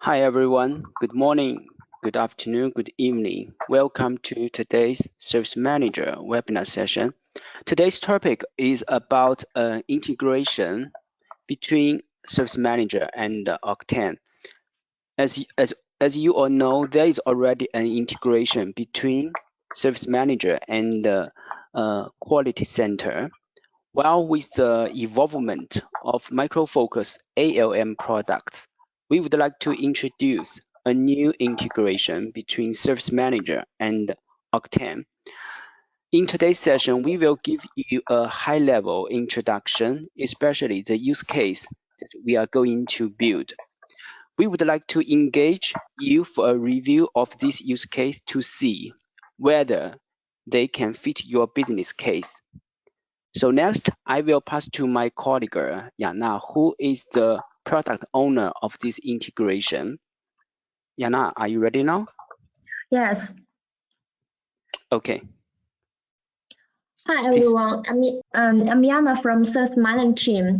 Hi everyone, good morning, good afternoon, good evening. Welcome to today's Service Manager webinar session. Today's topic is about integration between Service Manager and Octane. As you all know, there is already an integration between Service Manager and Quality Center. While with the evolvement of Micro Focus ALM products, we would like to introduce a new integration between Service Manager and Octane. In today's session, we will give you a high-level introduction, especially the use case that we are going to build. We would like to engage you for a review of this use case to see whether they can fit your business case. So next, I will pass to my colleague, Yana, who is the product owner of this integration. Yana, are you ready now? Yes. Okay. Hi everyone, I'm Yana from Service Manager team.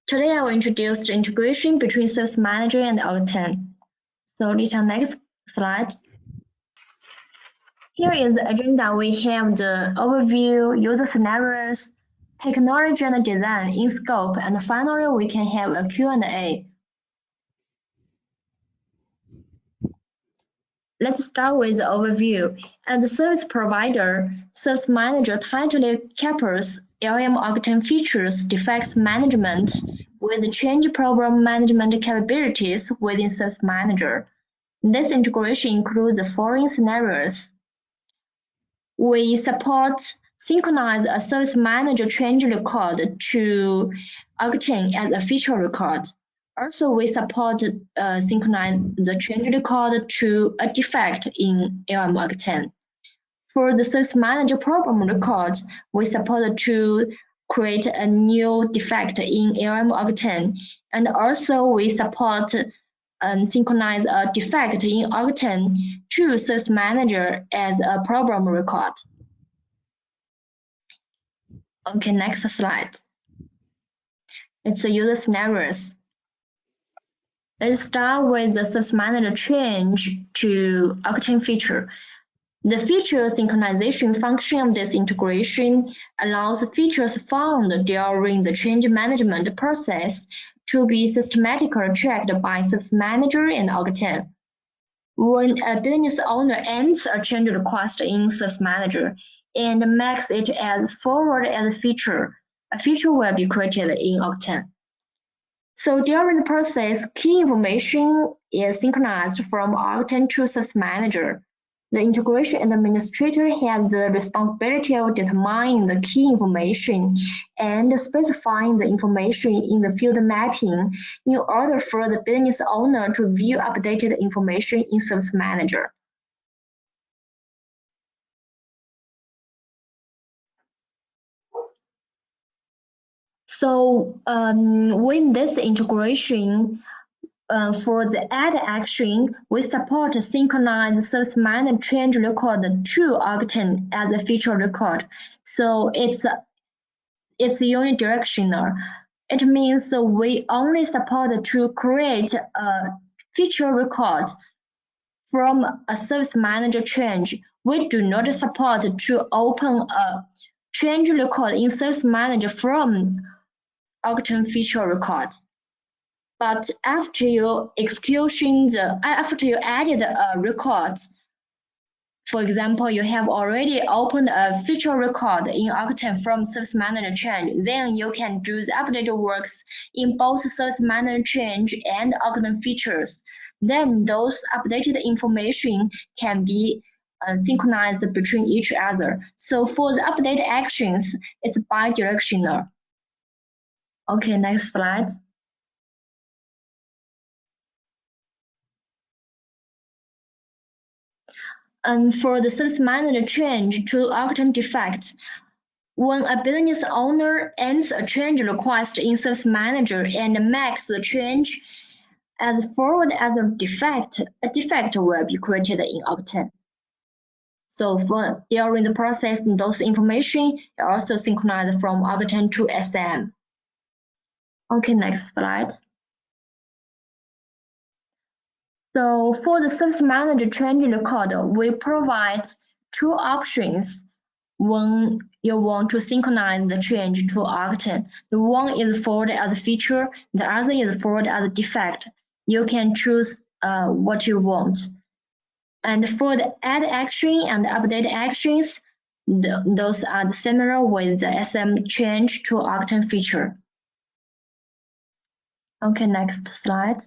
Today I will introduce the integration between Service Manager and Octane. So Lisa, next slide. Here is the agenda. We have the overview, user scenarios, technology and design in scope, and finally we can have a Q&A. Let's start with the overview. As a service provider, Service Manager tightly captures LM Octane features defects management with change program management capabilities within Service Manager. This integration includes the following scenarios. We support synchronize a Service Manager change record to Octane as a feature record. Also, we support synchronize the change record to a defect in LM Octane. For the Service Manager program records, we support to create a new defect in LM Octane, and also we support synchronize a defect in Octane to Service Manager as a program record. Okay, next slide. It's the user scenarios. Let's start with the Service Manager change to Octane feature. The feature synchronization function of this integration allows features found during the change management process to be systematically tracked by Service Manager and Octane. When a business owner enters a change request in Service Manager and makes it as forward as a feature will be created in Octane. So during the process, key information is synchronized from Octane to Service Manager. The integration administrator has the responsibility of determining the key information and specifying the information in the field mapping in order for the business owner to view updated information in Service Manager. So with this integration, for the add action, we support synchronize Service Manager change record to Octane as a feature record. So it's unidirectional. It means we only support to create a feature record from a Service Manager change. We do not support to open a change record in Service Manager from Octane feature record. But after you added a record, for example, you have already opened a feature record in Octane from Service Manager change, then you can do the update works in both Service Manager change and Octane features. Then those updated information can be synchronized between each other. So for the update actions, it's bidirectional. Okay, next slide. For the Service Manager change to Octane defect, when a business owner enters a change request in Service Manager and makes the change as forward as a defect will be created in Octane. So during the process, those information are also synchronized from Octane to SM. Okay, next slide. So for the service manager change record, we provide two options when you want to synchronize the change to Octane. The one is forwarded as a feature, the other is forwarded as a defect. You can choose what you want. And for the add action and update actions, those are similar with the SM change to Octane feature. Okay, next slide.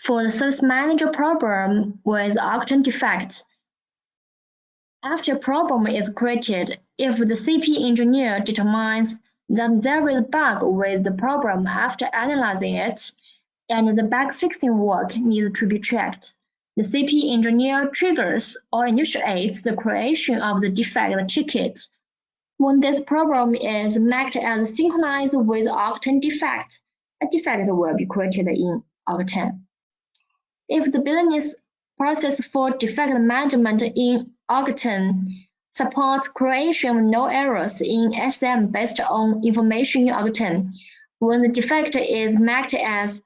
For the service manager problem with Octane defect, after a problem is created, if the CP engineer determines that there is a bug with the problem after analyzing it, and the bug fixing work needs to be checked, the CP engineer triggers or initiates the creation of the defect ticket. When this problem is marked as synchronized with Octane defect, a defect will be created in Octane. If the business process for defect management in Octane supports creation of no errors in SM based on information in Octane, when the defect is marked as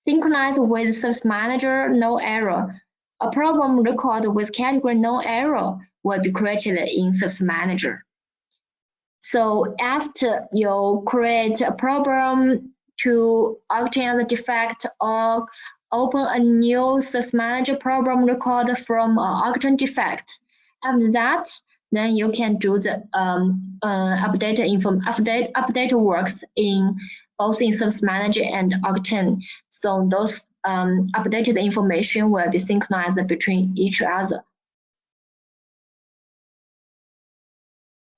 synchronized with Service Manager no error, a problem record with category no error will be created in Service Manager. So after you create a problem to Octane as a defect or open a new Service Manager problem record from Octane defect. After that, then you can do the update works in both in Service Manager and Octane. So those updated information will be synchronized between each other.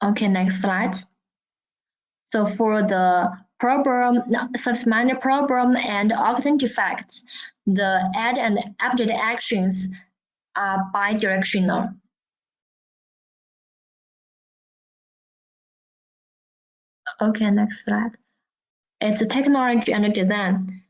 Okay, next slide. So for the Service Manager problem and Octane defects, the add and update actions are bi-directional. Okay, next slide. It's a technology and design.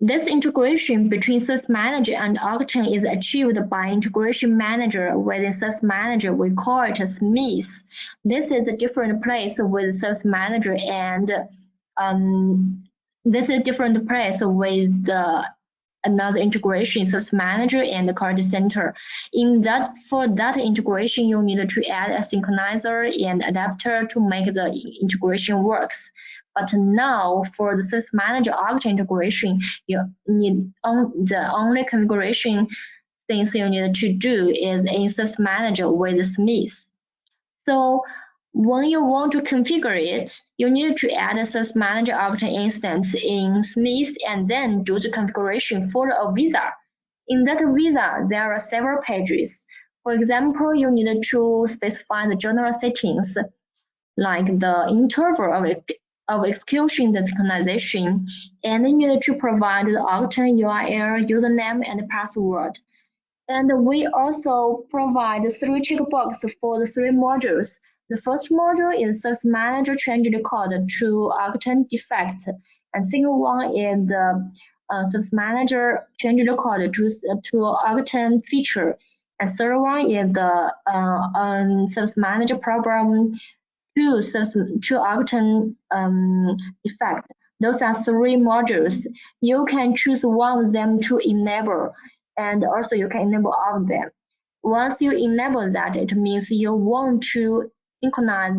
This integration between Service Manager and Octane is achieved by Integration Manager. Within Service Manager, we call it a Smith. This is a different place with Service Manager, and this is a different place with another integration, Service Manager and the Quality Center. For that integration, you need to add a synchronizer and adapter to make the integration works. But now for the Service Manager Octane integration, you need the only configuration things you need to do is in Service Manager with Smith. So when you want to configure it, you need to add a Service Manager Octane instance in Smith and then do the configuration for a visa. In that visa, there are several pages. For example, you need to specify the general settings, like the interval of execution the synchronization, and you need to provide the Octane URL, username, and password. And we also provide 3 checkboxes for the 3 modules. The first module is Service Manager change record to Octane defect, and second one is the Service Manager change record to Octane feature, and third one is the Service Manager problem to Octane defect. Those are 3 modules. You can choose one of them to enable, and also you can enable all of them. Once you enable that, it means you want to synchronize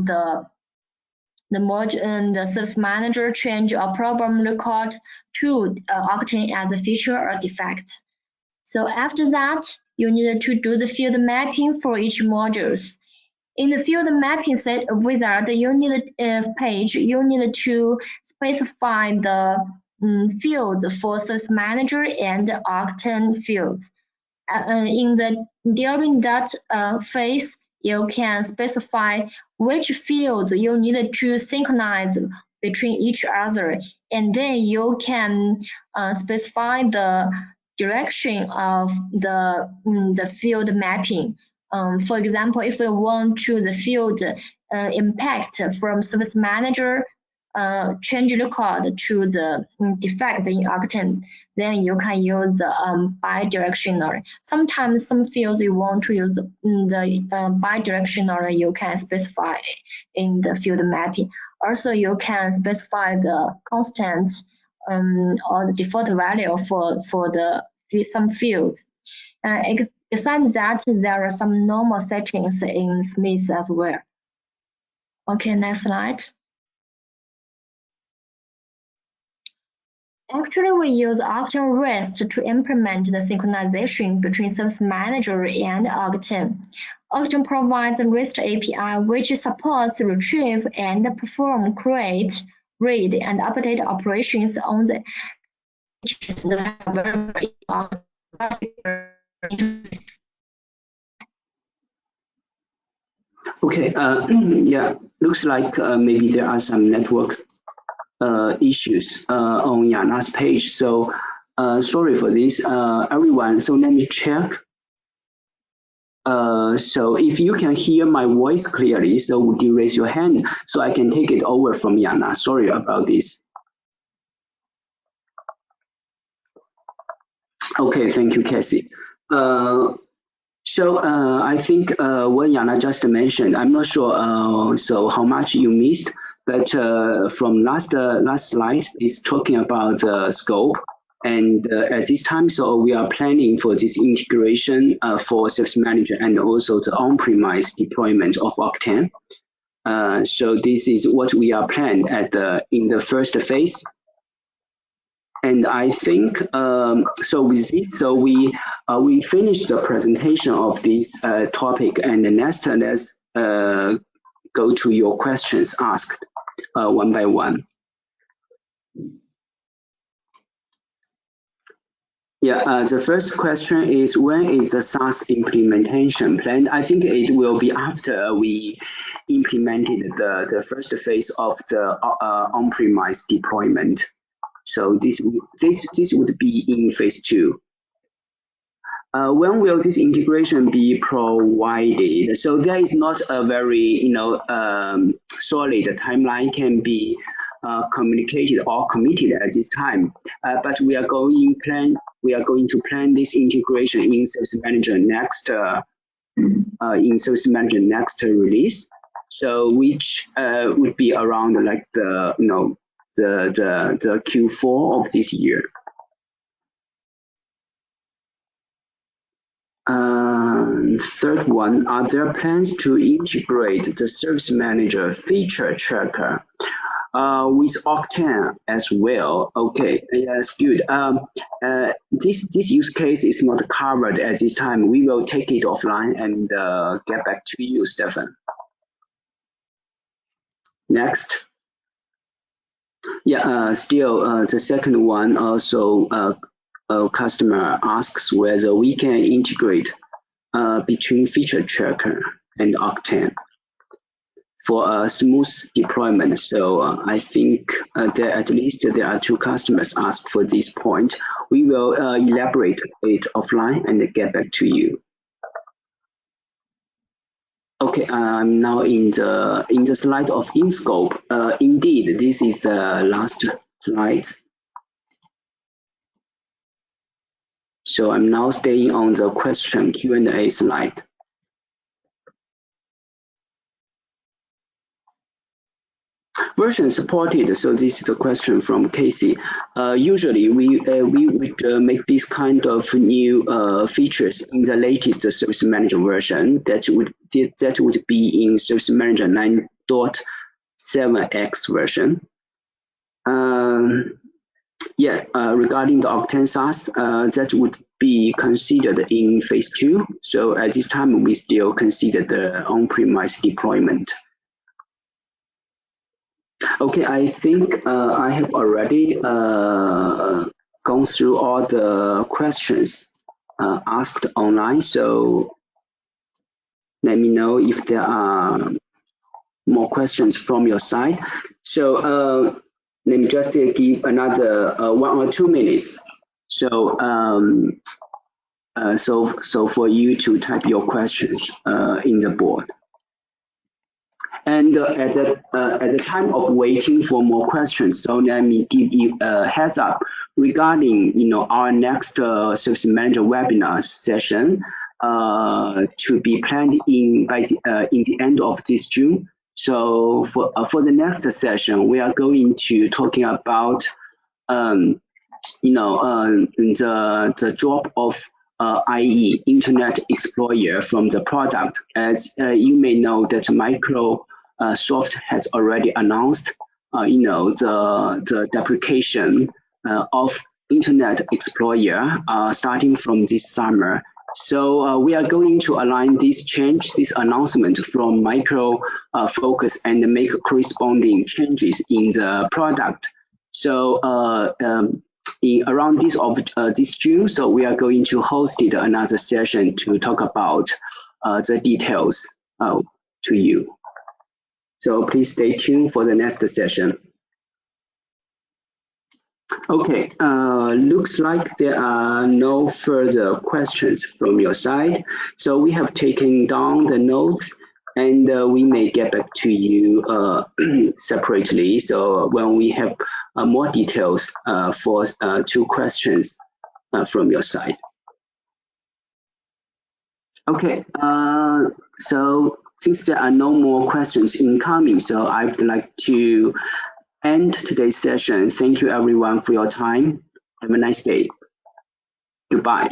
the module and the Service Manager change or problem record to Octane as a feature or defect. So after that, you need to do the field mapping for each modules. In the field mapping set wizard, you need you need to specify the fields for Service Manager and Octane fields. During that phase, you can specify which fields you need to synchronize between each other, and then you can specify the direction of the field mapping. For example, if we want to the field impact from Service Manager change record to the defect in Octane, then you can use the bi-directional. Sometimes some fields you want to use the bi-directional, you can specify in the field mapping. Also, you can specify the constant or the default value for some fields. Besides that, there are some normal settings in Smith as well. Okay, next slide. Actually, we use Octane REST to implement the synchronization between Service Manager and Octane. Octane provides a REST API which supports retrieve and perform create, read, and update operations on the Okay, yeah, looks like maybe there are some network issues on Yana's page. So sorry for this, everyone. So let me check. So if you can hear my voice clearly, so would you raise your hand so I can take it over from Yana? Sorry about this. Okay, thank you, Cassie. So I think what Yana just mentioned, I'm not sure so how much you missed, but from last slide is talking about the scope. And at this time, so we are planning for this integration for Service Manager and also the on-premise deployment of Octane. So this is what we are planning at in the first phase. And I think so with this, so we finished the presentation of this topic, and next let's go to your questions asked one by one. Yeah, the first question is, when is the SaaS implementation planned? I think it will be after we implemented the first phase of the on-premise deployment. So this would be in phase 2. When will this integration be provided? So there is not a very solid timeline can be communicated or committed at this time. But we are going to plan this integration in Service Manager next release. So which would be around like the Q4 of this year. Third one, are there plans to integrate the Service Manager feature tracker with Octane as well? Okay, yes, good. This use case is not covered at this time. We will take it offline and get back to you, Stefan. Next. Yeah, still the second one also a customer asks whether we can integrate between feature tracker and Octane for a smooth deployment. So I think there at least there are 2 customers asked for this point. We will elaborate it offline and get back to you. Okay, I'm now in the slide of in scope. Indeed, this is the last slide. So I'm now staying on the question Q&A slide. Version supported. So this is the question from Casey. Usually we would make this kind of new features in the latest Service Manager version. That would be in Service Manager 9.7x version. Regarding the Octane SaaS, that would be considered in phase 2. So at this time, we still consider the on-premise deployment. Okay, I think I have already gone through all the questions asked online. So let me know if there are more questions from your side. So let me just give another 1 or 2 minutes. So so for you to type your questions in the board. And at the time of waiting for more questions, so let me give you a heads up regarding our next Service Manager webinar session to be planned in the end of this June. So for the next session, we are going to talking about the drop of IE Internet Explorer from the product. As you may know that Microsoft has already announced, the deprecation of Internet Explorer starting from this summer. So we are going to align this announcement from Micro Focus and make corresponding changes in the product. So around this June, so we are going to host another session to talk about the details to you. So please stay tuned for the next session. Okay, looks like there are no further questions from your side. So we have taken down the notes and we may get back to you separately. So when we have more details for 2 questions from your side. Okay, so since there are no more questions incoming, so I would like to end today's session. Thank you everyone for your time. Have a nice day. Goodbye.